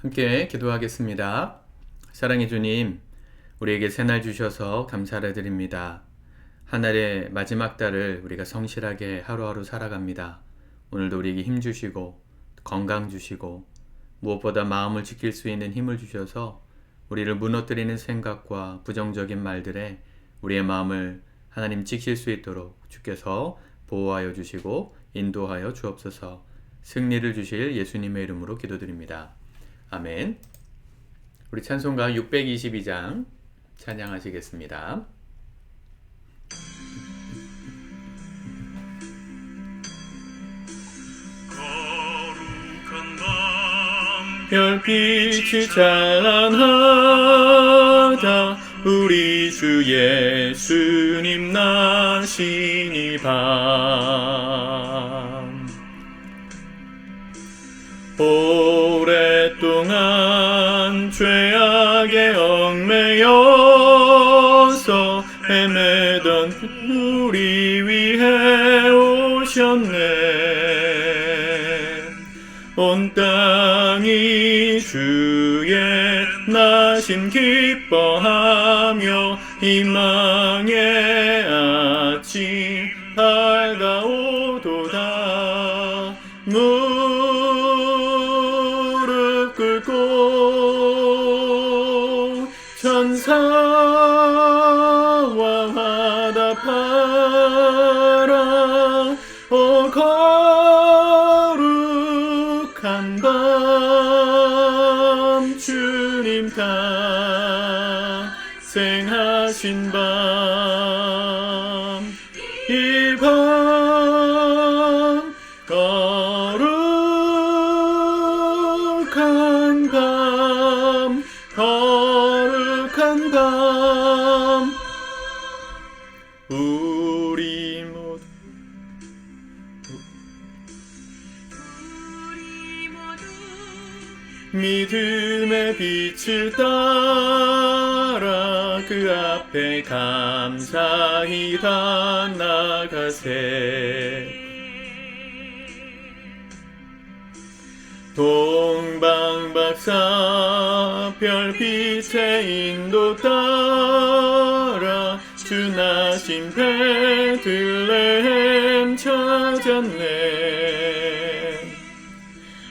함께 기도하겠습니다. 사랑의 주님, 우리에게 새날 주셔서 감사를 드립니다. 한 해의 마지막 달을 우리가 성실하게 하루하루 살아갑니다. 오늘도 우리에게 힘 주시고 건강 주시고 무엇보다 마음을 지킬 수 있는 힘을 주셔서 우리를 무너뜨리는 생각과 부정적인 말들에 우리의 마음을 하나님 지킬 수 있도록 주께서 보호하여 주시고 인도하여 주옵소서. 승리를 주실 예수님의 이름으로 기도드립니다. 아멘. 우리 찬송가 622장 찬양하시겠습니다. 거룩한 밤 별빛이 찬란하다. 우리 주 예수님 나신 이 밤 오랫동안 죄악에 얽매여서 헤매던 우리 위해 오셨네. 온 땅이 주의 나심 기뻐하며 희망의 아침 밝아오도다. 무릎 꿇고 천사와 화답하라. 오 거룩한 밤 주님 탄생하신 밤 이 밤 거룩한 밤 거룩한 밤 우리 모두 믿음의 빛을 따라 그 앞에 감사히 나아가세. 동방박사 별빛의 인도 따라 주 나신 베들레헴 찾았네.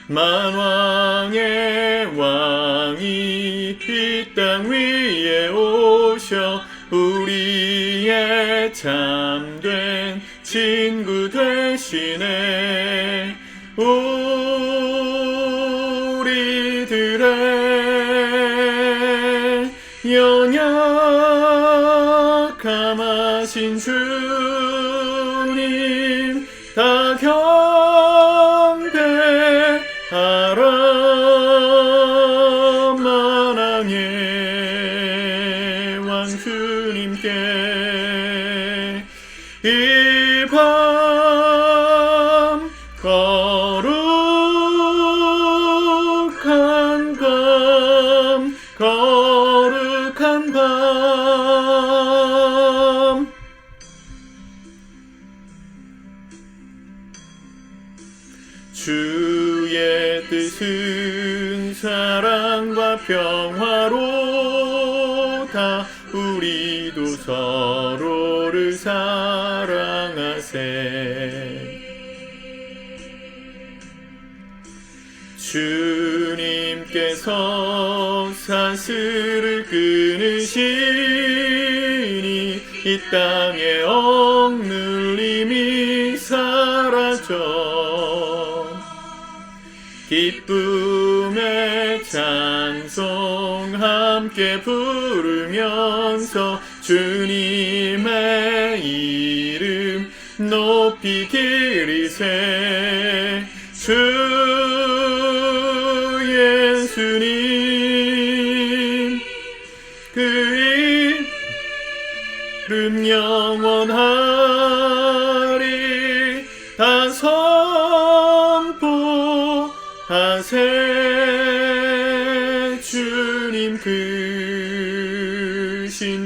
만왕의 왕이 이 땅 위에 오셔 우리의 참된 친구 되시네. 우리들의 연약함하신 주님 다 경배하라. 만왕의 왕 주님께 이 밤 거룩한 밤 거룩한 밤 주의 뜻은 사랑과 평화로다. 우리도 서로를 사랑하세. 주님께서 사슬을 끊으시니 이 땅의 억눌림이 사라져 기쁨의 찬송 함께 부르면서 주님의 이름 높이 기리세. 주 예수님 그 이름 영원하리. 다 선포하세. 주님 크신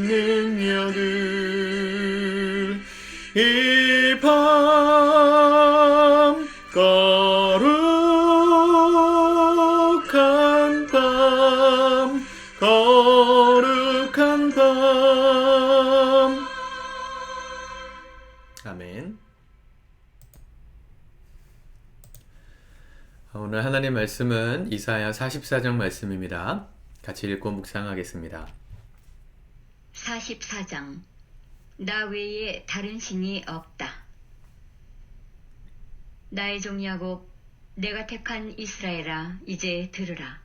능력을 이 밤 거룩한 밤 거룩한 밤. 아멘. 오늘 하나님 말씀은 이사야 44장 말씀입니다. 같이 읽고 묵상하겠습니다. 44장. 나 외에 다른 신이 없다. 나의 종 야곱, 내가 택한 이스라엘아, 이제 들으라.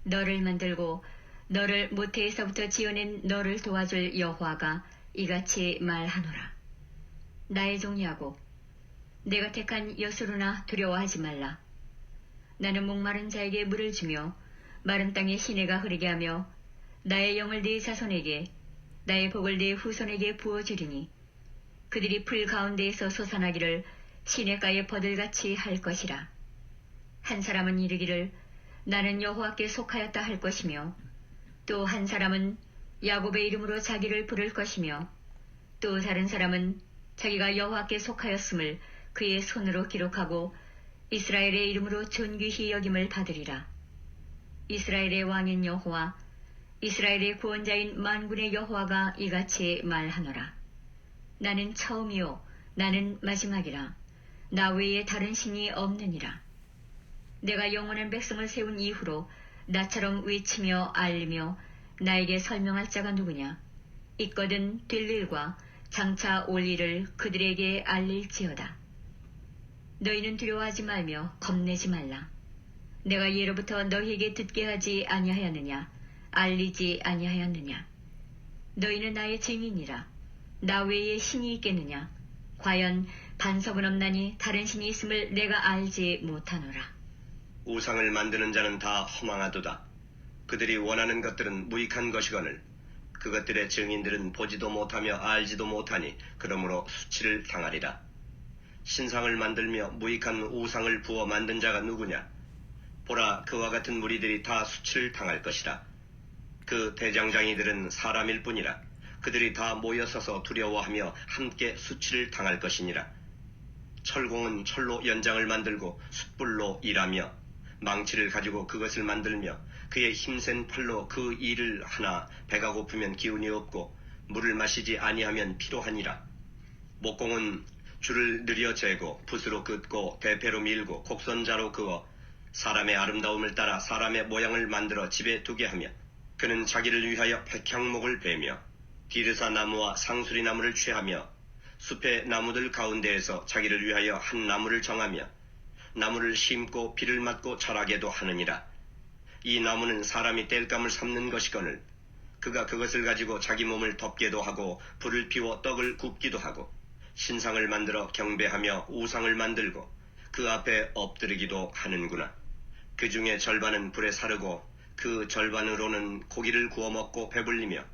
너를 만들고 너를 모태에서부터 지어낸 너를 도와줄 여호와가 이같이 말하노라. 나의 종 야곱, 내가 택한 여수르나 두려워하지 말라. 나는 목마른 자에게 물을 주며 마른 땅에 시내가 흐르게 하며 나의 영을 네 자손에게 나의 복을 네 후손에게 부어주리니 그들이 풀 가운데에서 솟아나기를 시냇가의 버들같이 할 것이라. 한 사람은 이르기를 나는 여호와께 속하였다 할 것이며 또 한 사람은 야곱의 이름으로 자기를 부를 것이며 또 다른 사람은 자기가 여호와께 속하였음을 그의 손으로 기록하고 이스라엘의 이름으로 존귀히 여김을 받으리라. 이스라엘의 왕인 여호와, 이스라엘의 구원자인 만군의 여호와가 이같이 말하노라. 나는 처음이요 나는 마지막이라. 나 외에 다른 신이 없느니라. 내가 영원한 백성을 세운 이후로 나처럼 외치며 알리며 나에게 설명할 자가 누구냐. 있거든 될 일과 장차 올 일을 그들에게 알릴지어다. 너희는 두려워하지 말며 겁내지 말라. 내가 예로부터 너희에게 듣게 하지 아니하였느냐, 알리지 아니하였느냐. 너희는 나의 증인이라. 나 외에 신이 있겠느냐. 과연 반석은 없나니 다른 신이 있음을 내가 알지 못하노라. 우상을 만드는 자는 다 허망하도다. 그들이 원하는 것들은 무익한 것이거늘 그것들의 증인들은 보지도 못하며 알지도 못하니 그러므로 수치를 당하리라. 신상을 만들며 무익한 우상을 부어 만든 자가 누구냐? 보라, 그와 같은 무리들이 다 수치를 당할 것이라. 그 대장장이들은 사람일 뿐이라. 그들이 다 모여서서 두려워하며 함께 수치를 당할 것이니라. 철공은 철로 연장을 만들고 숯불로 일하며 망치를 가지고 그것을 만들며 그의 힘센 팔로 그 일을 하나 배가 고프면 기운이 없고 물을 마시지 아니하면 피로하니라. 목공은 줄을 느려 재고 붓으로 긋고 대패로 밀고 곡선자로 그어 사람의 아름다움을 따라 사람의 모양을 만들어 집에 두게 하며 그는 자기를 위하여 백향목을 베며 디르사 나무와 상수리 나무를 취하며 숲의 나무들 가운데에서 자기를 위하여 한 나무를 정하며 나무를 심고 비를 맞고 자라게도 하느니라. 이 나무는 사람이 땔감을 삼는 것이거늘 그가 그것을 가지고 자기 몸을 덮게도 하고 불을 피워 떡을 굽기도 하고 신상을 만들어 경배하며 우상을 만들고 그 앞에 엎드리기도 하는구나. 그 중에 절반은 불에 사르고 그 절반으로는 고기를 구워 먹고 배불리며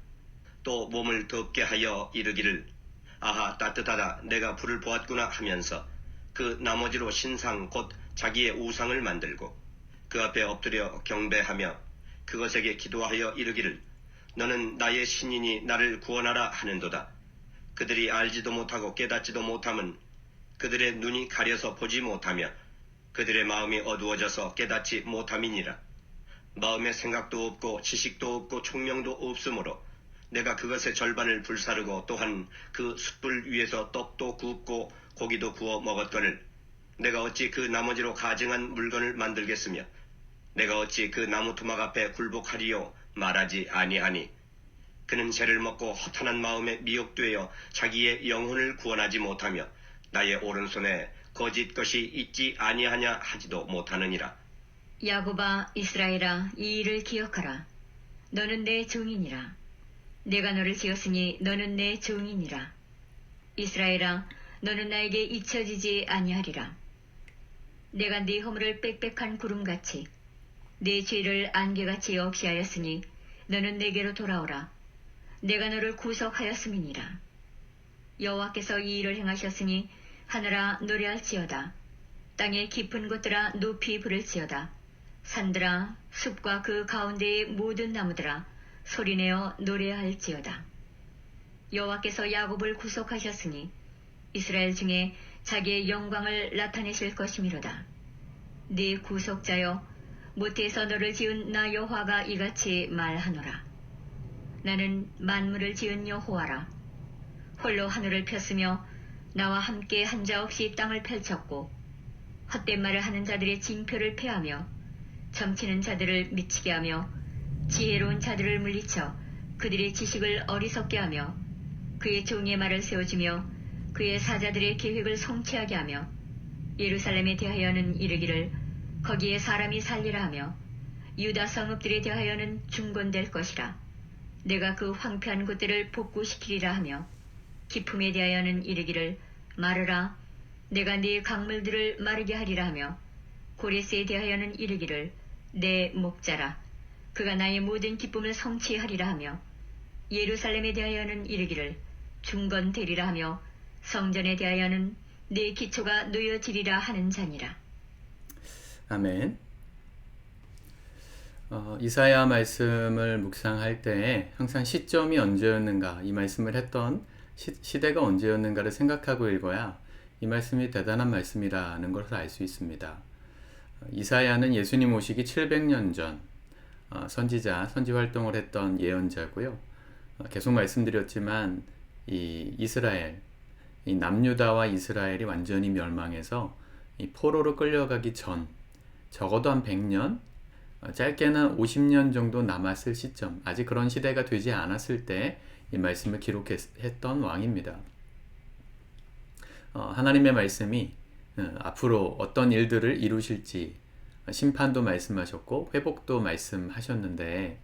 또 몸을 덥게 하여 이르기를 아하 따뜻하다 내가 불을 보았구나 하면서 그 나머지로 신상 곧 자기의 우상을 만들고 그 앞에 엎드려 경배하며 그것에게 기도하여 이르기를 너는 나의 신이니 나를 구원하라 하는도다. 그들이 알지도 못하고 깨닫지도 못함은 그들의 눈이 가려서 보지 못하며 그들의 마음이 어두워져서 깨닫지 못함이니라. 마음의 생각도 없고 지식도 없고 총명도 없으므로 내가 그것의 절반을 불사르고 또한 그 숯불 위에서 떡도 굽고 고기도 구워 먹었거늘 내가 어찌 그 나머지로 가증한 물건을 만들겠으며 내가 어찌 그 나무 토막 앞에 굴복하리요 말하지 아니하니 그는 죄를 먹고 허탄한 마음에 미혹되어 자기의 영혼을 구원하지 못하며 나의 오른손에 거짓 것이 있지 아니하냐 하지도 못하느니라. 야곱아, 이스라엘아, 이 일을 기억하라. 너는 내 종이니라. 내가 너를 지었으니 너는 내 종이니라. 이스라엘아, 너는 나에게 잊혀지지 아니하리라. 내가 네 허물을 빽빽한 구름같이 네 죄를 안개같이 없이 하였으니 너는 내게로 돌아오라. 내가 너를 구속하였음이니라. 여호와께서 이 일을 행하셨으니 하늘아 노래할지어다. 땅의 깊은 곳들아 높이 부를지어다. 산들아 숲과 그 가운데의 모든 나무들아 소리내어 노래할지어다. 여호와께서 야곱을 구속하셨으니 이스라엘 중에 자기의 영광을 나타내실 것이미로다. 네 구속자여 모태에서 너를 지은 나 여호와가 이같이 말하노라. 나는 만물을 지은 여호와라. 홀로 하늘을 폈으며 나와 함께 한 자 없이 땅을 펼쳤고 헛된 말을 하는 자들의 징표를 패하며 점치는 자들을 미치게 하며 지혜로운 자들을 물리쳐 그들의 지식을 어리석게 하며 그의 종의 말을 세워주며 그의 사자들의 계획을 성취하게 하며 예루살렘에 대하여는 이르기를 거기에 사람이 살리라 하며 유다 성읍들에 대하여는 중건될 것이라. 내가 그 황폐한 곳들을 복구시키리라 하며 기품에 대하여는 이르기를 마르라. 내가 네 강물들을 마르게 하리라 하며 고레스에 대하여는 이르기를 내 목자라. 그가 나의 모든 기쁨을 성취하리라 하며 예루살렘에 대하여는 이르기를 중건되리라 하며 성전에 대하여는 내 기초가 놓여지리라 하는 자니라. 아멘. 이사야 말씀을 묵상할 때 항상 시점이 언제였는가, 이 말씀을 했던 시대가 언제였는가를 생각하고 읽어야 이 말씀이 대단한 말씀이라는 것을 알 수 있습니다. 이사야는 예수님 오시기 700년 전 선지 활동을 했던 예언자고요. 계속 말씀드렸지만 이 이스라엘, 이 남유다와 이스라엘이 완전히 멸망해서 이 포로로 끌려가기 전, 적어도 한 100년, 짧게는 50년 정도 남았을 시점, 아직 그런 시대가 되지 않았을 때 이 말씀을 기록했던 왕입니다. 하나님의 말씀이 앞으로 어떤 일들을 이루실지 심판도 말씀하셨고 회복도 말씀하셨는데,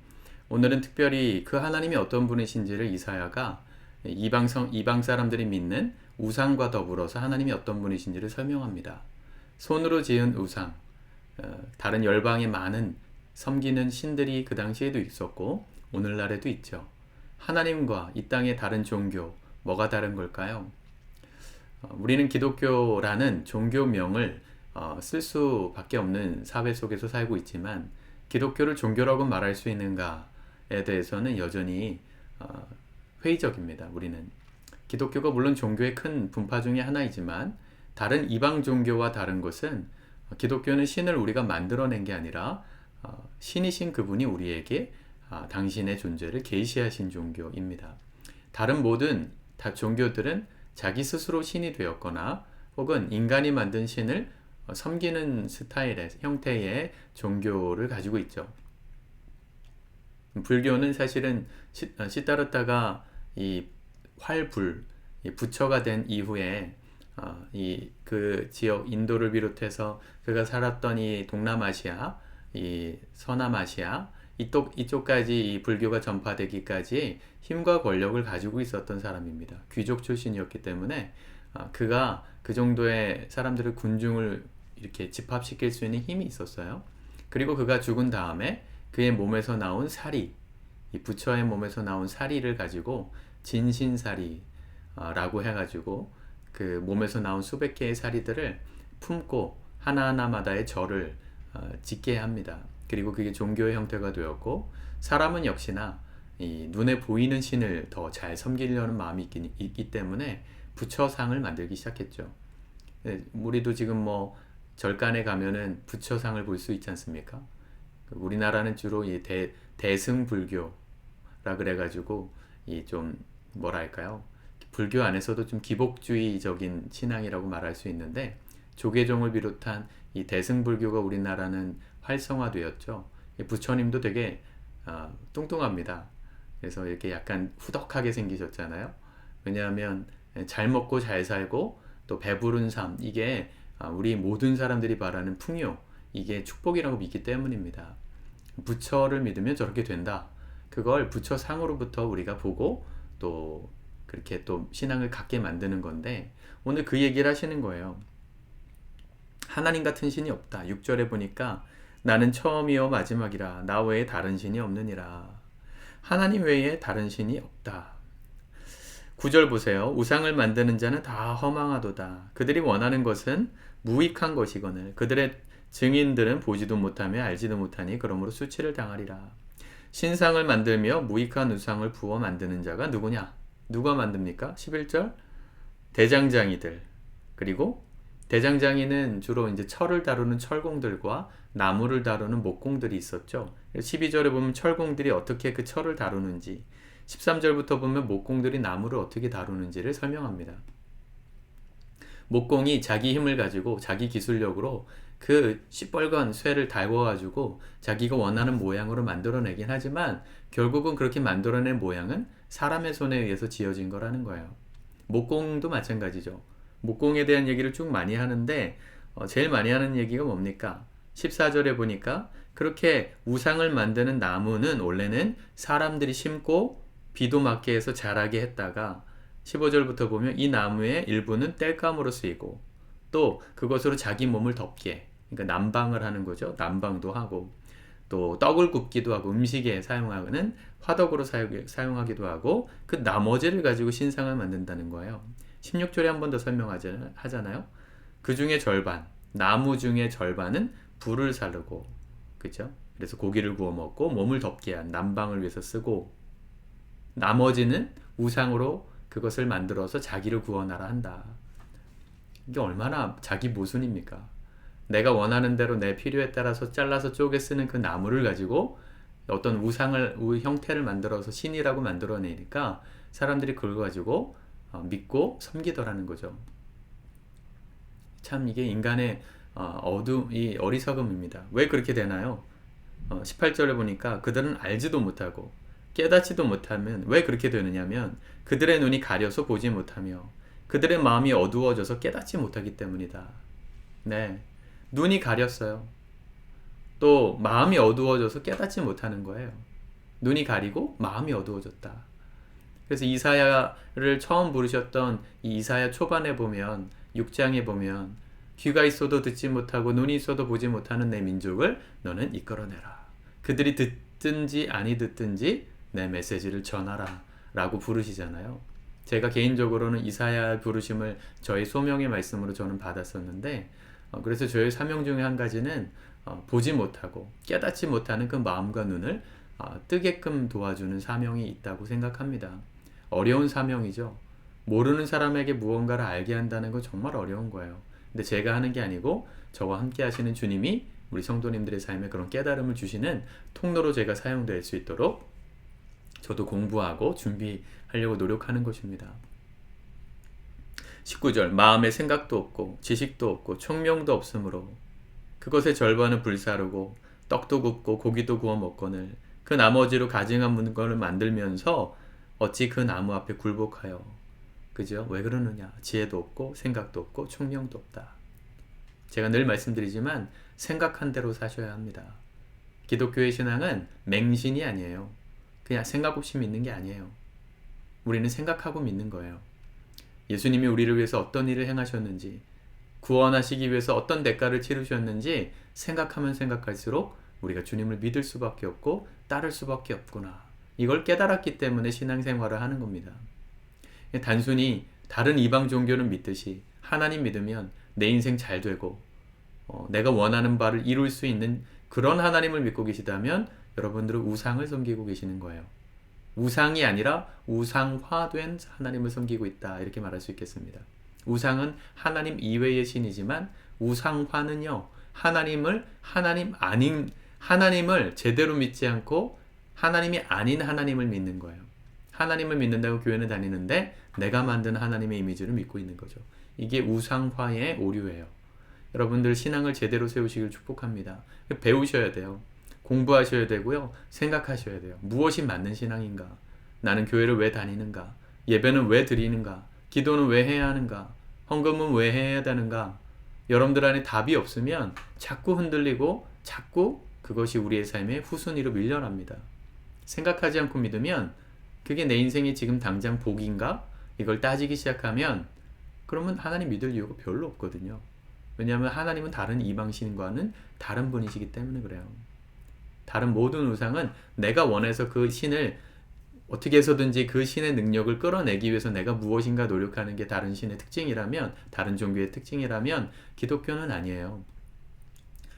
오늘은 특별히 그 하나님이 어떤 분이신지를 이사야가 이방 사람들이 믿는 우상과 더불어서 하나님이 어떤 분이신지를 설명합니다. 손으로 지은 우상, 다른 열방의 많은 섬기는 신들이 그 당시에도 있었고 오늘날에도 있죠. 하나님과 이 땅의 다른 종교, 뭐가 다른 걸까요? 우리는 기독교라는 종교명을 쓸 수밖에 없는 사회 속에서 살고 있지만, 기독교를 종교라고 말할 수 있는가에 대해서는 여전히 회의적입니다. 우리는 기독교가 물론 종교의 큰 분파 중에 하나이지만, 다른 이방 종교와 다른 것은 기독교는 신을 우리가 만들어낸 게 아니라 신이신 그분이 우리에게 당신의 존재를 계시하신 종교입니다. 다른 모든 종교들은 자기 스스로 신이 되었거나 혹은 인간이 만든 신을 섬기는 스타일의 형태의 종교를 가지고 있죠. 불교는 사실은 시다르타가 이 활불, 부처가 된 이후에 그 지역 인도를 비롯해서 그가 살았던 이 동남아시아, 이 서남아시아 이쪽까지 이 불교가 전파되기까지 힘과 권력을 가지고 있었던 사람입니다. 귀족 출신이었기 때문에 그가 그 정도의 사람들을 군중을 이렇게 집합시킬 수 있는 힘이 있었어요. 그리고 그가 죽은 다음에 그의 몸에서 나온 사리, 이 부처의 몸에서 나온 사리를 가지고 진신사리라고 해가지고 그 몸에서 나온 수백 개의 사리들을 품고 하나하나마다의 절을 짓게 합니다. 그리고 그게 종교의 형태가 되었고, 사람은 역시나 이 눈에 보이는 신을 더 잘 섬기려는 마음이 있기 때문에 부처상을 만들기 시작했죠. 우리도 지금 뭐 절간에 가면은 부처상을 볼 수 있지 않습니까? 우리나라는 주로 이 대승불교라 그래가지고 이 좀 뭐랄까요? 불교 안에서도 좀 기복주의적인 신앙이라고 말할 수 있는데, 조계종을 비롯한 이 대승불교가 우리나라는 활성화되었죠. 부처님도 되게 뚱뚱합니다. 그래서 이렇게 약간 후덕하게 생기셨잖아요. 왜냐하면 잘 먹고 잘 살고 또 배부른 삶, 이게 우리 모든 사람들이 바라는 풍요, 이게 축복이라고 믿기 때문입니다. 부처를 믿으면 저렇게 된다. 그걸 부처상으로부터 우리가 보고 또 그렇게 또 신앙을 갖게 만드는 건데, 오늘 그 얘기를 하시는 거예요. 하나님 같은 신이 없다. 6절에 보니까 나는 처음이요 마지막이라 나 외에 다른 신이 없느니라. 하나님 외에 다른 신이 없다. 9절 보세요. 우상을 만드는 자는 다 허망하도다. 그들이 원하는 것은 무익한 것이거늘 그들의 증인들은 보지도 못하며 알지도 못하니 그러므로 수치를 당하리라. 신상을 만들며 무익한 우상을 부어 만드는 자가 누구냐? 누가 만듭니까? 11절 대장장이들, 그리고 대장장이는 주로 이제 철을 다루는 철공들과 나무를 다루는 목공들이 있었죠. 12절에 보면 철공들이 어떻게 그 철을 다루는지, 13절부터 보면 목공들이 나무를 어떻게 다루는지를 설명합니다. 목공이 자기 힘을 가지고 자기 기술력으로 그 시뻘건 쇠를 달궈가지고 자기가 원하는 모양으로 만들어내긴 하지만 결국은 그렇게 만들어낸 모양은 사람의 손에 의해서 지어진 거라는 거예요. 목공도 마찬가지죠. 목공에 대한 얘기를 쭉 많이 하는데 제일 많이 하는 얘기가 뭡니까? 14절에 보니까 그렇게 우상을 만드는 나무는 원래는 사람들이 심고 비도 맞게 해서 자라게 했다가 15절부터 보면 이 나무의 일부는 땔감으로 쓰이고 또 그것으로 자기 몸을 덮게, 그러니까 난방을 하는 거죠. 난방도 하고 또 떡을 굽기도 하고 음식에 사용하는 화덕으로 사용하기도 하고 그 나머지를 가지고 신상을 만든다는 거예요. 16절에 한 번 더 설명하잖아요. 그 중에 절반, 나무 중에 절반은 불을 사르고, 그죠? 그래서 고기를 구워 먹고 몸을 덮게 한 난방을 위해서 쓰고, 나머지는 우상으로 그것을 만들어서 자기를 구원하라 한다. 이게 얼마나 자기 모순입니까? 내가 원하는 대로 내 필요에 따라서 잘라서 쪼개 쓰는 그 나무를 가지고 어떤 우상을 형태를 만들어서 신이라고 만들어내니까 사람들이 그걸 가지고 믿고 섬기더라는 거죠. 참 이게 인간의 이 어리석음입니다. 왜 그렇게 되나요? 18절에 보니까 그들은 알지도 못하고 깨닫지도 못하면 왜 그렇게 되느냐면 그들의 눈이 가려서 보지 못하며 그들의 마음이 어두워져서 깨닫지 못하기 때문이다. 네, 눈이 가렸어요. 또 마음이 어두워져서 깨닫지 못하는 거예요. 눈이 가리고 마음이 어두워졌다. 그래서 이사야를 처음 부르셨던 이 이사야 초반에 보면 6장에 보면 귀가 있어도 듣지 못하고 눈이 있어도 보지 못하는 내 민족을 너는 이끌어내라. 그들이 듣든지 아니 듣든지 내 메시지를 전하라 라고 부르시잖아요. 제가 개인적으로는 이사야 부르심을 저의 소명의 말씀으로 저는 받았었는데 그래서 저의 사명 중에 한 가지는 보지 못하고 깨닫지 못하는 그 마음과 눈을 뜨게끔 도와주는 사명이 있다고 생각합니다. 어려운 사명이죠. 모르는 사람에게 무언가를 알게 한다는 건 정말 어려운 거예요. 근데 제가 하는 게 아니고 저와 함께 하시는 주님이 우리 성도님들의 삶에 그런 깨달음을 주시는 통로로 제가 사용될 수 있도록 저도 공부하고 준비하려고 노력하는 것입니다. 19절 마음에 생각도 없고 지식도 없고 총명도 없으므로 그것의 절반은 불사르고 떡도 굽고 고기도 구워 먹거늘 그 나머지로 가증한 물건을 만들면서 어찌 그 나무 앞에 굴복하여. 그죠? 왜 그러느냐? 지혜도 없고 생각도 없고 총명도 없다. 제가 늘 말씀드리지만 생각한 대로 사셔야 합니다. 기독교의 신앙은 맹신이 아니에요. 그냥 생각 없이 믿는 게 아니에요. 우리는 생각하고 믿는 거예요. 예수님이 우리를 위해서 어떤 일을 행하셨는지, 구원하시기 위해서 어떤 대가를 치르셨는지 생각하면 생각할수록 우리가 주님을 믿을 수밖에 없고 따를 수밖에 없구나. 이걸 깨달았기 때문에 신앙생활을 하는 겁니다. 단순히 다른 이방 종교는 믿듯이 하나님 믿으면 내 인생 잘 되고 내가 원하는 바를 이룰 수 있는 그런 하나님을 믿고 계시다면 여러분들은 우상을 섬기고 계시는 거예요. 우상이 아니라 우상화된 하나님을 섬기고 있다. 이렇게 말할 수 있겠습니다. 우상은 하나님 이외의 신이지만 우상화는요. 하나님을 제대로 믿지 않고 하나님이 아닌 하나님을 믿는 거예요. 하나님을 믿는다고 교회는 다니는데 내가 만든 하나님의 이미지를 믿고 있는 거죠. 이게 우상화의 오류예요. 여러분들 신앙을 제대로 세우시길 축복합니다. 배우셔야 돼요. 공부하셔야 되고요. 생각하셔야 돼요. 무엇이 맞는 신앙인가? 나는 교회를 왜 다니는가? 예배는 왜 드리는가? 기도는 왜 해야 하는가? 헌금은 왜 해야 되는가? 여러분들 안에 답이 없으면 자꾸 흔들리고 자꾸 그것이 우리의 삶의 후순위로 밀려납니다. 생각하지 않고 믿으면 그게 내 인생이 지금 당장 복인가? 이걸 따지기 시작하면 그러면 하나님 믿을 이유가 별로 없거든요. 왜냐하면 하나님은 다른 이방신과는 다른 분이시기 때문에 그래요. 다른 모든 우상은 내가 원해서 그 신을 어떻게 해서든지 그 신의 능력을 끌어내기 위해서 내가 무엇인가 노력하는 게 다른 신의 특징이라면, 다른 종교의 특징이라면 기독교는 아니에요.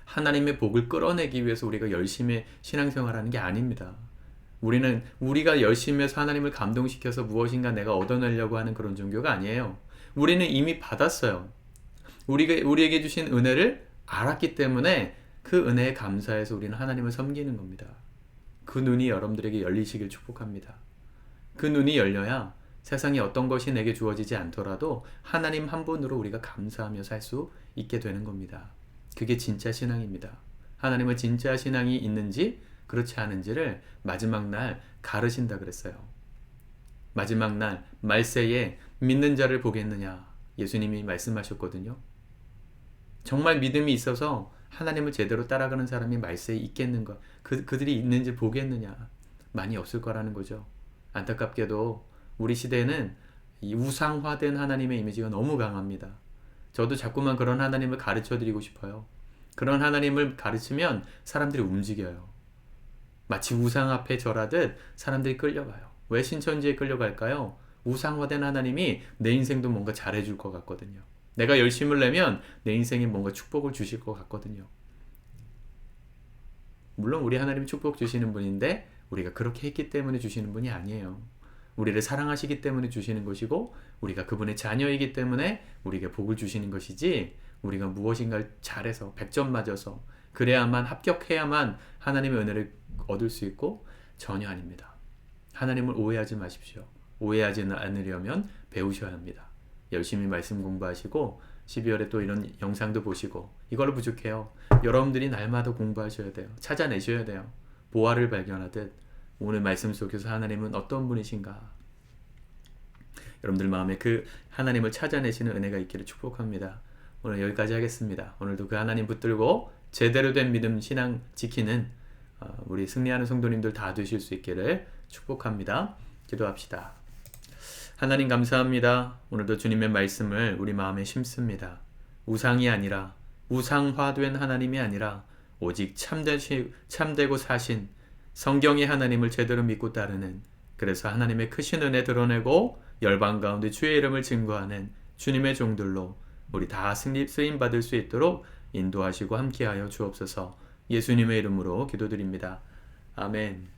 하나님의 복을 끌어내기 위해서 우리가 열심히 신앙생활하는 게 아닙니다. 우리가 열심히 해서 하나님을 감동시켜서 무엇인가 내가 얻어내려고 하는 그런 종교가 아니에요. 우리는 이미 받았어요. 우리에게 주신 은혜를 알았기 때문에 그 은혜에 감사해서 우리는 하나님을 섬기는 겁니다. 그 눈이 여러분들에게 열리시길 축복합니다. 그 눈이 열려야 세상에 어떤 것이 내게 주어지지 않더라도 하나님 한 분으로 우리가 감사하며 살 수 있게 되는 겁니다. 그게 진짜 신앙입니다. 하나님은 진짜 신앙이 있는지 그렇지 않은지를 마지막 날 가르신다 그랬어요. 마지막 날 말세에 믿는 자를 보겠느냐 예수님이 말씀하셨거든요. 정말 믿음이 있어서 하나님을 제대로 따라가는 사람이 말세에 있겠는가? 그들이 있는지 보겠느냐? 많이 없을 거라는 거죠. 안타깝게도 우리 시대에는 이 우상화된 하나님의 이미지가 너무 강합니다. 저도 자꾸만 그런 하나님을 가르쳐 드리고 싶어요. 그런 하나님을 가르치면 사람들이 움직여요. 마치 우상 앞에 절하듯 사람들이 끌려가요. 왜 신천지에 끌려갈까요? 우상화된 하나님이 내 인생도 뭔가 잘해줄 것 같거든요. 내가 열심을 내면 내 인생에 뭔가 축복을 주실 것 같거든요. 물론 우리 하나님이 축복 주시는 분인데 우리가 그렇게 했기 때문에 주시는 분이 아니에요. 우리를 사랑하시기 때문에 주시는 것이고 우리가 그분의 자녀이기 때문에 우리에게 복을 주시는 것이지 우리가 무엇인가를 잘해서 100점 맞아서 그래야만 합격해야만 하나님의 은혜를 얻을 수 있고 전혀 아닙니다. 하나님을 오해하지 마십시오. 오해하지 않으려면 배우셔야 합니다. 열심히 말씀 공부하시고 12월에 또 이런 영상도 보시고 이걸로 부족해요. 여러분들이 날마다 공부하셔야 돼요. 찾아내셔야 돼요. 보화를 발견하듯 오늘 말씀 속에서 하나님은 어떤 분이신가 여러분들 마음에 그 하나님을 찾아내시는 은혜가 있기를 축복합니다. 오늘 여기까지 하겠습니다. 오늘도 그 하나님 붙들고 제대로 된 믿음 신앙 지키는 우리 승리하는 성도님들 다 되실 수 있기를 축복합니다. 기도합시다. 하나님 감사합니다. 오늘도 주님의 말씀을 우리 마음에 심습니다. 우상이 아니라 우상화된 하나님이 아니라 오직 참되고 사신 성경의 하나님을 제대로 믿고 따르는 그래서 하나님의 크신 은혜 드러내고 열방 가운데 주의 이름을 증거하는 주님의 종들로 우리 다 쓰임 받을 수 있도록 인도하시고 함께하여 주옵소서. 예수님의 이름으로 기도드립니다. 아멘.